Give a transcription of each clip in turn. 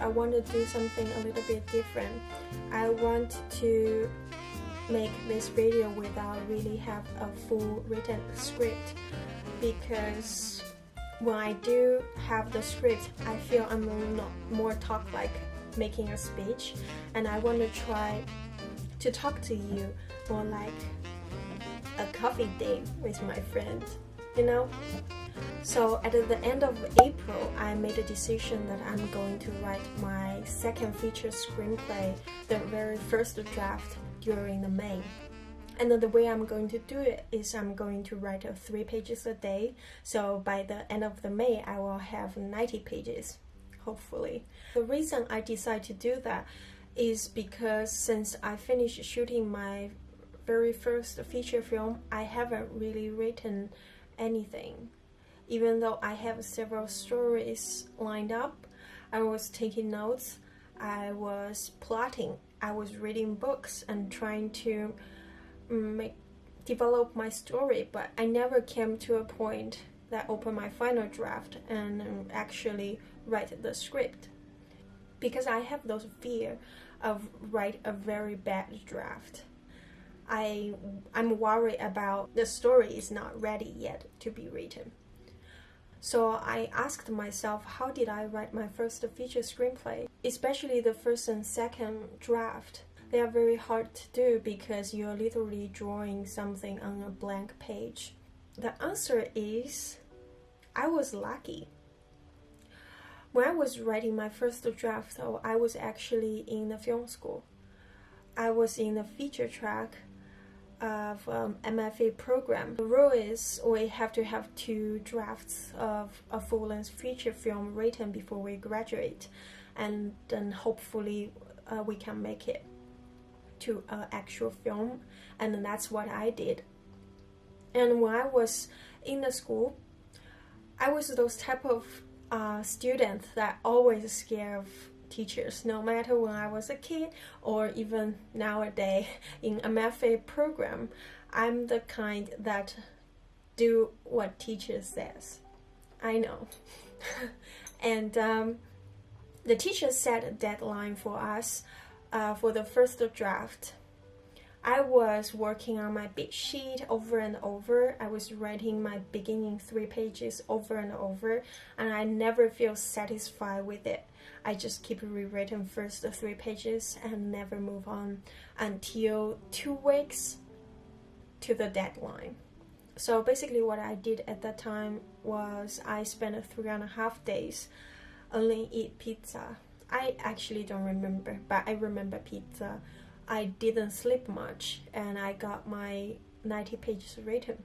I want to do something a little bit different. I want to make this video without really have a full written script, because when I do have the script, I feel I'm more talk like making a speech, and I want to try to talk to you more like a coffee date with my friend, you know? So at the end of April, I made a decision that I'm going to write my second feature screenplay, the very first draft, during the May. And then the way I'm going to do it is I'm going to write 3 pages a day. So by the end of the May, I will have 90 pages, hopefully. The reason I decided to do that is because since I finished shooting my very first feature film, I haven't really written anything. Even though I have several stories lined up, I was taking notes, I was plotting, I was reading books and trying to develop my story, but I never came to a point that opened my final draft and actually write the script, because I have those fear of write a very bad draft. I'm worried about the story is not ready yet to be written. So I asked myself, how did I write my first feature screenplay? Especially the first and second draft. They are very hard to do because you're literally drawing something on a blank page. The answer is, I was lucky. When I was writing my first draft, though, I was actually in the film school. I was in the feature track of MFA program. The rule is we have to have 2 drafts of a full-length feature film written before we graduate, and then hopefully we can make it to an actual film, and that's what I did. And when I was in the school, I was those type of students that always scared of teachers, no matter when I was a kid or even nowadays in a MFA program. I'm the kind that do what teacher says. I know. And the teacher set a deadline for us for the first draft. I was working on my big sheet over and over. I was writing my beginning 3 pages over and over, and I never feel satisfied with it. I just keep rewriting first 3 pages and never move on until 2 weeks to the deadline. So basically what I did at that time was I spent 3.5 days only eat pizza. I actually don't remember, but I remember pizza. I didn't sleep much, and I got my 90 pages written.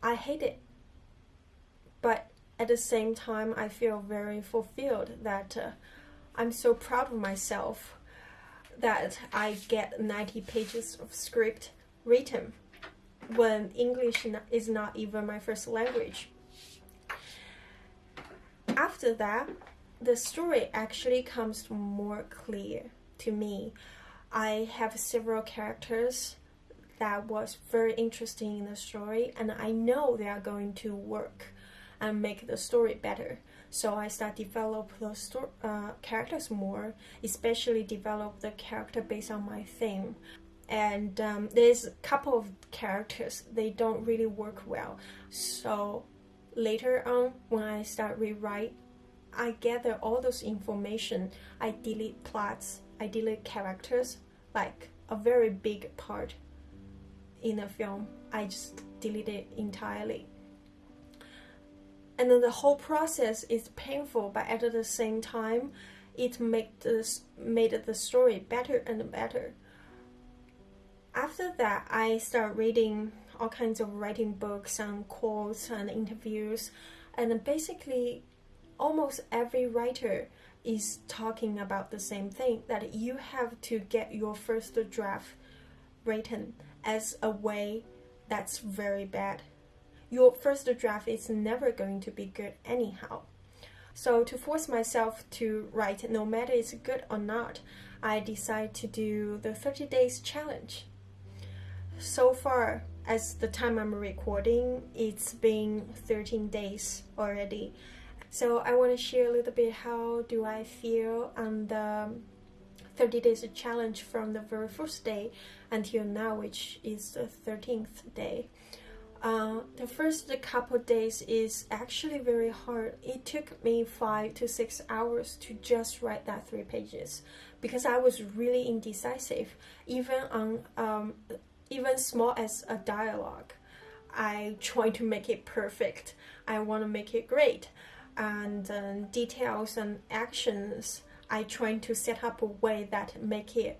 I hate it, but at the same time, I feel very fulfilled that I'm so proud of myself that I get 90 pages of script written when English is not even my first language. After that, the story actually comes more clear to me. I have several characters that was very interesting in the story, and I know they are going to work and make the story better. So I start develop those characters more, especially develop the character based on my theme. And there's a couple of characters, they don't really work well. So later on, when I start rewrite, I gather all those information. I delete plots, I delete characters, like a very big part in a film. I just delete it entirely. And then the whole process is painful, but at the same time, it made the story better and better. After that, I start reading all kinds of writing books and quotes and interviews, and basically almost every writer is talking about the same thing, that you have to get your first draft written as a way that's very bad. Your first draft is never going to be good anyhow. So to force myself to write, no matter it's good or not, I decided to do the 30 days challenge. So far, as the time I'm recording, it's been 13 days already. So I want to share a little bit how do I feel on the 30 days challenge from the very first day until now, which is the 13th day. The first couple days is actually very hard. It took me 5 to 6 hours to just write that 3 pages because I was really indecisive. Even on even small as a dialogue, I try to make it perfect. I want to make it great, and details and actions, I try to set up a way that make it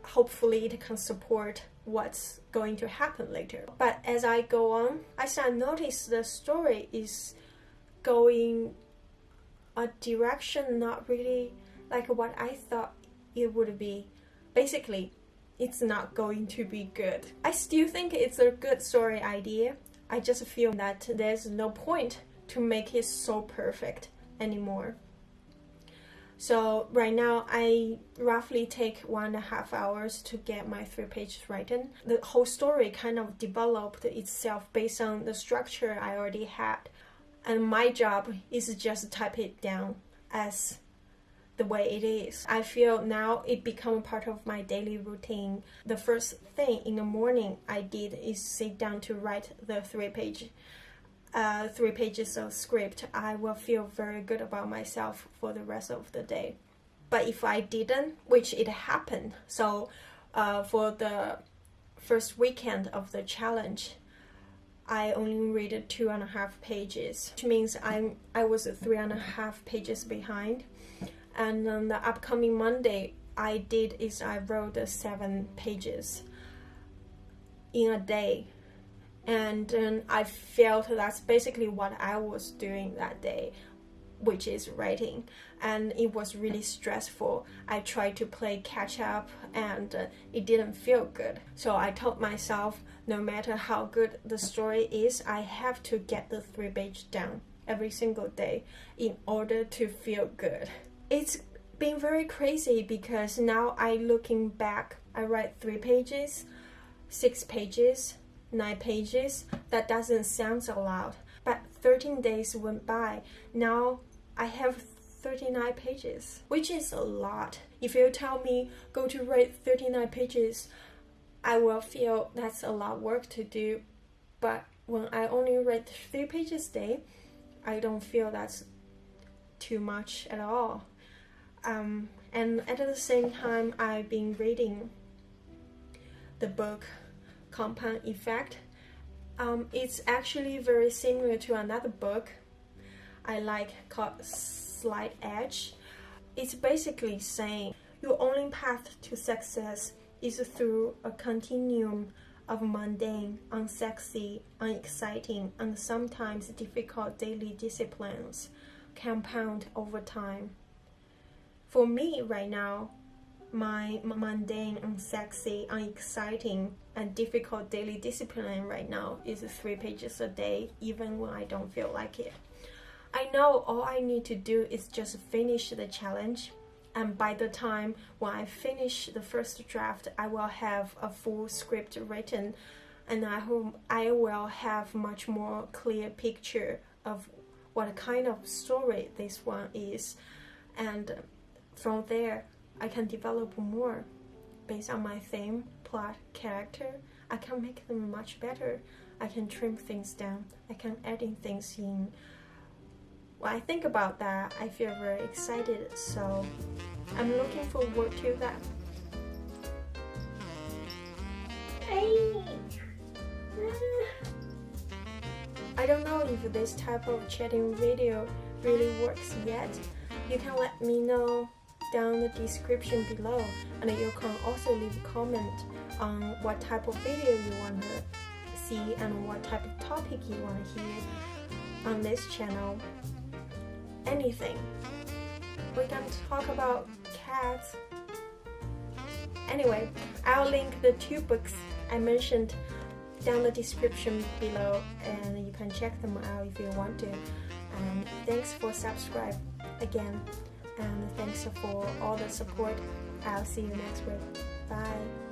hopefully it can support what's going to happen later. But as I go on, I start notice the story is going a direction not really like what I thought it would be. Basically, it's not going to be good. I still think it's a good story idea. I just feel that there's no point to make it so perfect anymore. So right now, I roughly take 1.5 hours to get my 3 pages written. The whole story kind of developed itself based on the structure I already had. And my job is just type it down as the way it is. I feel now it become part of my daily routine. The first thing in the morning I did is sit down to write the 3 pages of script. I will feel very good about myself for the rest of the day. But if I didn't, which it happened, so for the first weekend of the challenge, I only read 2.5 pages, which means I was 3.5 pages behind. And on the upcoming Monday, I wrote 7 pages in a day. And then I felt that's basically what I was doing that day, which is writing. And it was really stressful. I tried to play catch up and it didn't feel good. So I told myself, no matter how good the story is, I have to get the 3 pages down every single day in order to feel good. It's been very crazy because now looking back, I write 3 pages, 6 pages, 9 pages. That doesn't sound a lot, but 13 days went by. Now I have 39 pages, which is a lot. If you tell me go to write 39 pages, I will feel that's a lot of work to do. But when I only write 3 pages a day, I don't feel that's too much at all. And at the same time, I've been reading the book Compound Effect. It's actually very similar to another book I like called Slight Edge. It's basically saying your only path to success is through a continuum of mundane, unsexy, unexciting, and sometimes difficult daily disciplines compound over time. For me right now, my mundane, unsexy, unexciting, and difficult daily discipline right now is 3 pages a day, even when I don't feel like it. I know all I need to do is just finish the challenge, and by the time when I finish the first draft, I will have a full script written, and I hope I will have much more clear picture of what kind of story this one is, and from there I can develop more based on my theme, plot, character. I can make them much better. I can trim things down. I can add in things in. When I think about that, I feel very excited, so I'm looking forward to that. I don't know if this type of chatting video really works yet. You can let me know down the description below, and you can also leave a comment on what type of video you want to see and what type of topic you want to hear on this channel. Anything. We can talk about cats. Anyway, I'll link the 2 books I mentioned down the description below, and you can check them out if you want to. Thanks for subscribe again, and thanks for all the support. I'll see you next week. Bye.